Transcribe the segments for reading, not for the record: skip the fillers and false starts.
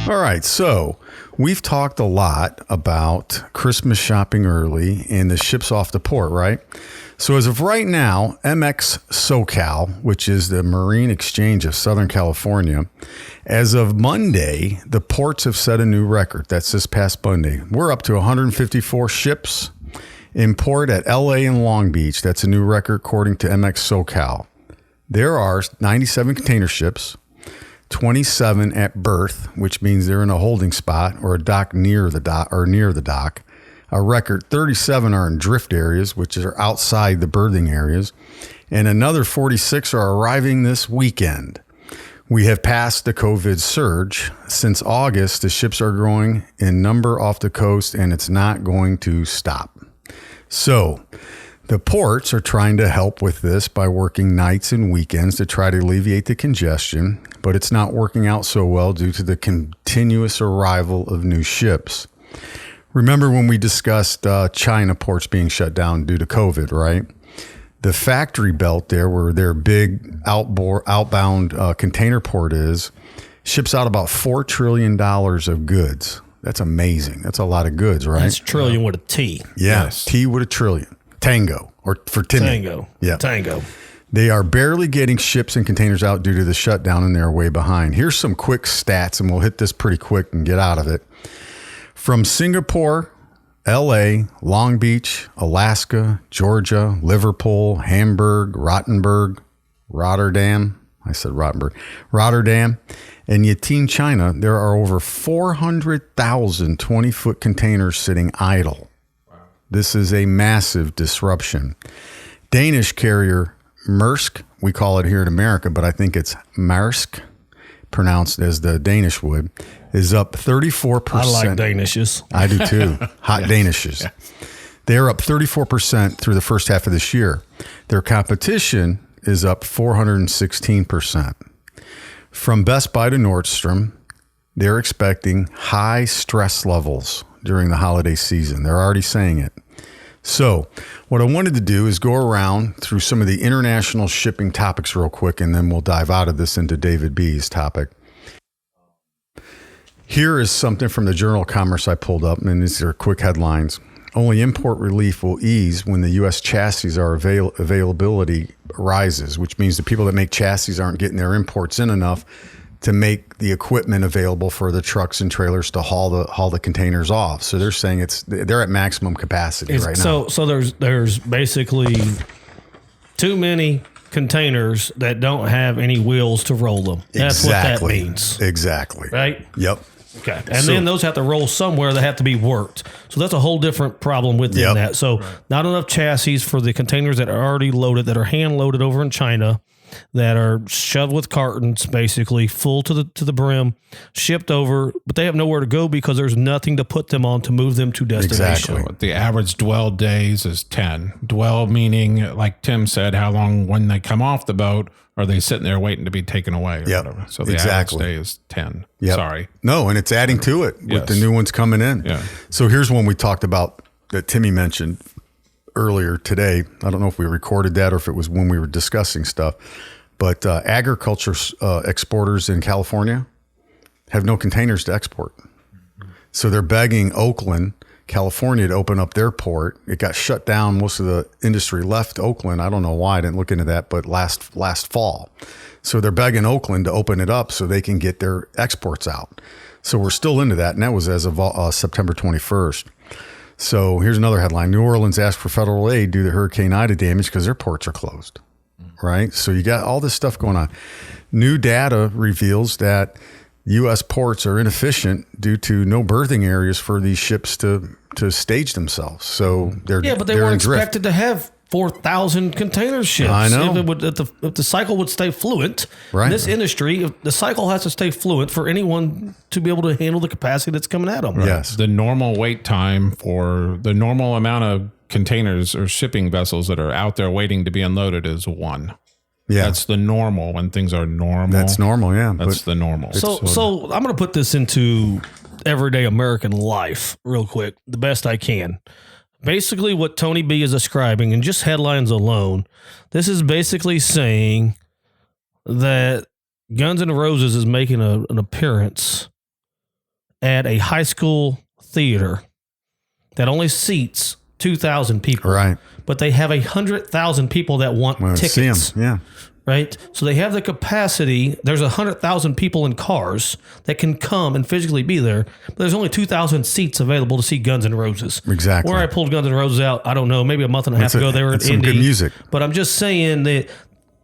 All right. So we've talked a lot about Christmas shopping early and the ships off the port, right? So as of right now, MX SoCal, which is the Marine Exchange of Southern California, as of Monday, the ports have set a new record. That's this past Monday. We're up to 154 ships in port at LA and Long Beach. That's a new record according to MX SoCal. There are 97 container ships, 27 at berth, which means they're in a holding spot or a dock near the dock. A record 37 are in drift areas, which are outside the berthing areas, and another 46 are arriving this weekend. We have passed the COVID surge. Since August, the ships are growing in number off the coast, and it's not going to stop. So the ports are trying to help with this by working nights and weekends to try to alleviate the congestion, but it's not working out so well due to the continuous arrival of new ships. Remember when we discussed China ports being shut down due to COVID, right? The factory belt there, where their big outbound container port is, ships out about $4 trillion of goods. That's amazing. That's a lot of goods, right? That's trillion with a T. Yeah, Yes. T with a trillion. Tango, or for Timmy. Tango. Yeah. Tango. They are barely getting ships and containers out due to the shutdown, and they're way behind. Here's some quick stats, and we'll hit this pretty quick and get out of it. From Singapore, LA, Long Beach, Alaska, Georgia, Liverpool, Hamburg, Rotterdam, and Yiting, China, there are over 400,000 20-foot containers sitting idle. Wow. This is a massive disruption. Danish carrier Maersk, we call it here in America, but I think it's Maersk, pronounced as the Danish would, is up 34%. I like Danishes. I do too. Hot Danishes. Yeah. They're up 34% through the first half of this year. Their competition is up 416%. From Best Buy to Nordstrom, they're expecting high stress levels during the holiday season. They're already saying it. So what I wanted to do is go around through some of the international shipping topics real quick, and then we'll dive out of this into David B's topic. Here is something from the Journal of Commerce I pulled up, and these are quick headlines. Only import relief will ease when the U.S. chassis availability rises, which means the people that make chassis aren't getting their imports in enough to make the equipment available for the trucks and trailers to haul the containers off. So they're saying they're at maximum capacity right now. So there's basically too many containers that don't have any wheels to roll them. That's what that means. Exactly. Right? Yep. Okay. And then those have to roll somewhere that have to be worked. So that's a whole different problem within that. So not enough chassis for the containers that are already loaded, that are hand loaded over in China, that are shoved with cartons, basically full to the brim, shipped over, but they have nowhere to go because there's nothing to put them on to move them to destination. Exactly. The average dwell days is 10. Dwell meaning, like Tim said, how long when they come off the boat are they sitting there waiting to be taken away or whatever. So the average day is 10. Yep. Sorry. No, and it's adding to it with the new ones coming in. Yeah. So here's one we talked about that Timmy mentioned earlier today. I don't know if we recorded that or if it was when we were discussing stuff, but agriculture exporters in California have no containers to export. So they're begging Oakland, California, to open up their port. It got shut down. Most of the industry left Oakland. I don't know why. I didn't look into that, but last fall. So they're begging Oakland to open it up so they can get their exports out. So we're still into that, and that was as of September 21st. So here's another headline. New Orleans asked for federal aid due to Hurricane Ida damage because their ports are closed, right? So you got all this stuff going on. New data reveals that U.S. ports are inefficient due to no berthing areas for these ships to stage themselves. So they're but they weren't expected to have 4,000 container ships. I know. If the cycle would stay fluent, in this industry, the cycle has to stay fluent for anyone to be able to handle the capacity that's coming at them. Right? Yes. The normal wait time for the normal amount of containers or shipping vessels that are out there waiting to be unloaded is 1. Yeah. That's the normal when things are normal. That's normal, yeah. That's the normal. So I'm going to put this into everyday American life real quick, the best I can. Basically what Tony B is describing, and just headlines alone, this is basically saying that Guns N' Roses is making an appearance at a high school theater that only seats 2,000 people. Right. But they have 100,000 people that want tickets. See 'em. Yeah. Right. So they have the capacity. There's 100,000 people in cars that can come and physically be there. But there's only 2,000 seats available to see Guns N' Roses. Exactly. Where I pulled Guns N' Roses out, I don't know, maybe a month and a half ago. They were in some Indy. good music. But I'm just saying that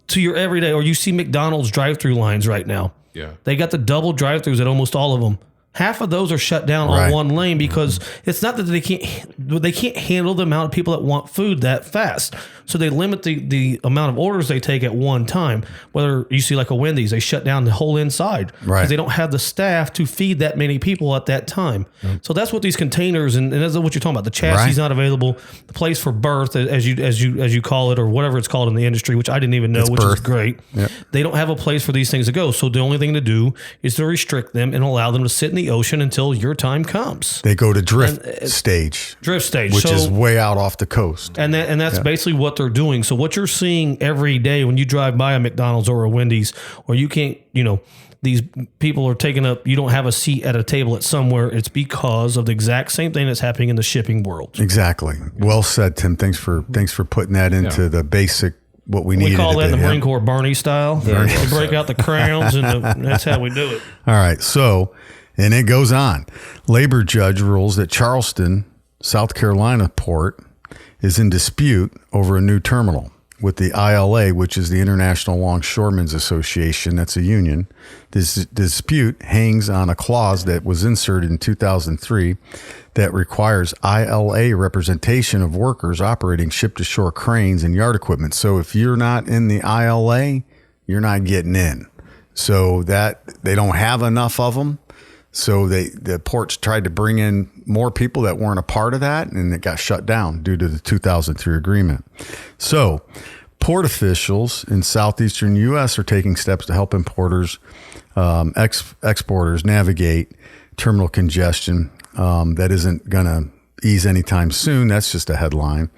to your everyday, or you see McDonald's drive-through lines right now. Yeah. They got the double drive-throughs at almost all of them. Half of those are shut down on one lane because it's not that they can't handle the amount of people that want food that fast. So they limit the amount of orders they take at one time. Whether you see like a Wendy's, they shut down the whole inside because they don't have the staff to feed that many people at that time. So that's what these containers and that's what you're talking about. The chassis is not available. The place for berth, as you call it, or whatever it's called in the industry, which I didn't even know, which is great. Yep. They don't have a place for these things to go. So the only thing to do is to restrict them and allow them to sit in the ocean until your time comes. They go to drift stage, which is way out off the coast, and that's basically what they're doing. So what you're seeing every day when you drive by a McDonald's or a Wendy's, or you can't, these people are taking up, you don't have a seat at a table at somewhere. It's because of the exact same thing that's happening in the shipping world. Exactly. Well said, Tim. Thanks for putting that into the basic. What we needed. We call that in the Marine Corps Barney style. We break out the crowns, and that's how we do it. All right. So, and it goes on. Labor judge rules that Charleston, South Carolina port is in dispute over a new terminal with the ILA, which is the International Longshoremen's Association. That's a union. This dispute hangs on a clause that was inserted in 2003 that requires ILA representation of workers operating ship-to-shore cranes and yard equipment. So if you're not in the ILA, you're not getting in. So that they don't have enough of them. So the ports tried to bring in more people that weren't a part of that, and it got shut down due to the 2003 agreement. So port officials in southeastern U.S. are taking steps to help importers, exporters navigate terminal congestion. That isn't going to ease anytime soon. That's just a headline.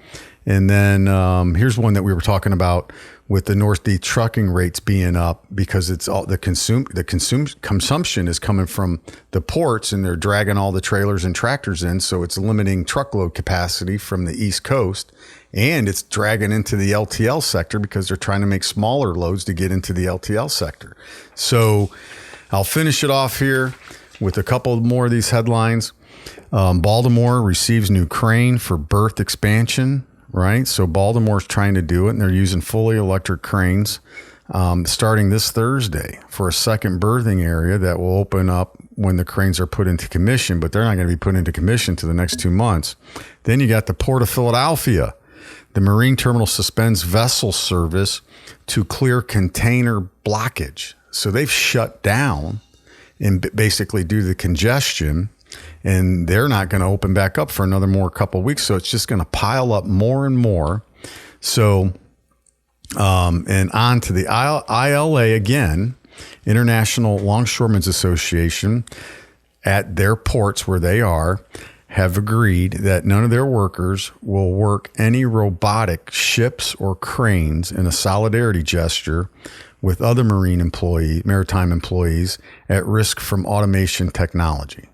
And then here's one that we were talking about with the Northeast trucking rates being up because it's all the consumption is coming from the ports, and they're dragging all the trailers and tractors in. So it's limiting truckload capacity from the East Coast, and it's dragging into the LTL sector because they're trying to make smaller loads to get into the LTL sector. So I'll finish it off here with a couple more of these headlines. Baltimore receives new crane for berth expansion. Right. So Baltimore's trying to do it, and they're using fully electric cranes starting this Thursday for a second berthing area that will open up when the cranes are put into commission, but they're not going to be put into commission to the next 2 months. Then you got the Port of Philadelphia. The marine terminal suspends vessel service to clear container blockage. So they've shut down and basically due to the congestion, and they're not going to open back up for another couple of weeks. So it's just going to pile up more and more. So, and on to the ILA again, International Longshoremen's Association, at their ports where they are, have agreed that none of their workers will work any robotic ships or cranes in a solidarity gesture with other maritime employees at risk from automation technology.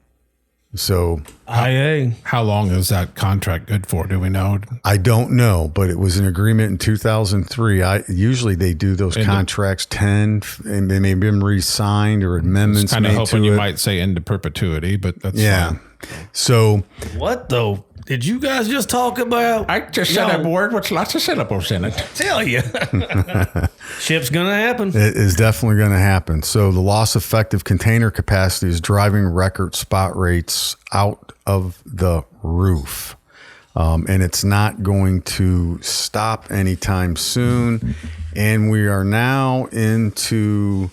So how long is that contract good for? Do we know? I don't know, but it was an agreement in 2003. Usually they do those contracts 10, and they may have been re-signed or amendments made to it. Kind of hoping you might say into perpetuity, but that's fine. So what though? Did you guys just talk about? I just said a word with lots of syllables in it. Tell you, ship's gonna happen. It is definitely going to happen. So the loss of effective container capacity is driving record spot rates out of the roof, and it's not going to stop anytime soon. And we are now into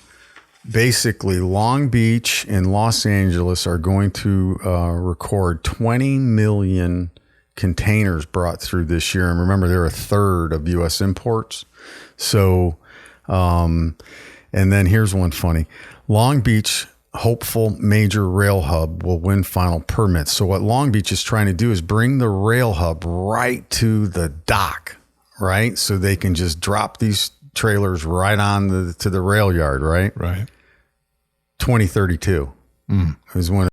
basically Long Beach and Los Angeles are going to record 20 million containers brought through this year. And remember, they're a third of U.S. imports. So, and then here's one funny. Long Beach hopeful major rail hub will win final permits. So what Long Beach is trying to do is bring the rail hub right to the dock, right? So they can just drop these trailers right on to the rail yard, right? Right. 2032 is when